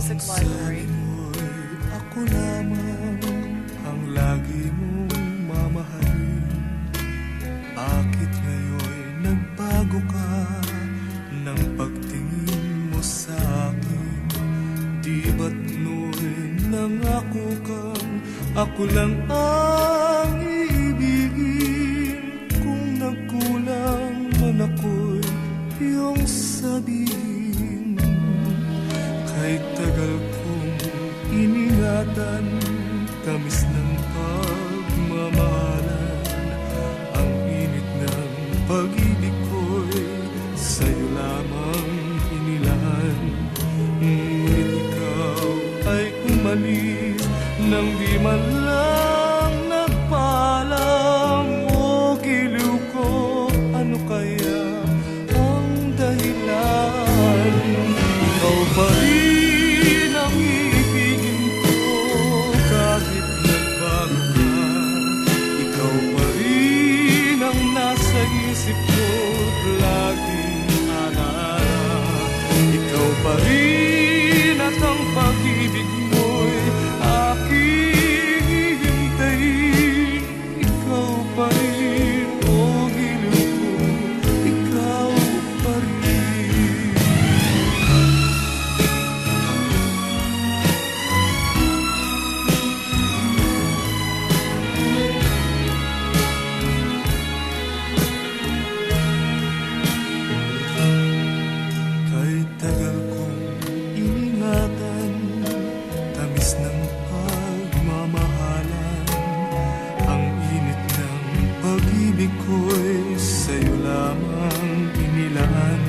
Music Library. Ako lamang ang lagi mong mamahalin. Bakit ngayon nagbago ka ng pagtingin mo sa akin? Di ba't noon nangako kang ako lang ang iibigin? Kung nagkulang man ako'y iyong sabihin. Kahit tagal kong iningatan, tamis ng pagmamahalan, ang init ng pag-ibig ko'y sa'yo lamang inilaan. Ngunit ikaw ay umalis nang di man lang nagpaalam. O giliw ko, ano kaya ang dahilan? Ikaw pa rin ang iibigin ko kahit nagbago ka. Ikaw pa rin ang nasa isip ko't laging alaala. Ikaw pa rin at ang pag-ibig mo'y aking hihintayin. Ikaw pa rin, o giliw ko, ikaw pa rin. Kahit tagal kong iningatan, tamis ng pagmamahalan, ang init ng pag-ibig ko'y sa'yo lamang inilaan.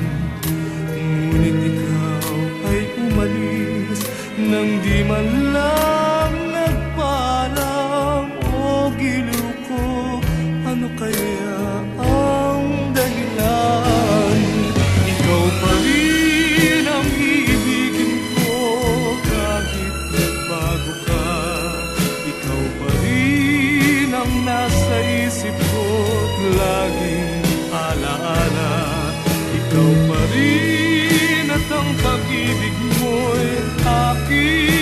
Ngunit ikaw ay umalis nang di man lang nagpaalam. O giliw ko, ano kaya ang dahilan? Ikaw pa rin ang iibigin ko kahit nagbago ka. Ikaw pa rin ang nasa isip ko't laging alaala. Ikaw pa rin at ang pag-ibig mo'y aking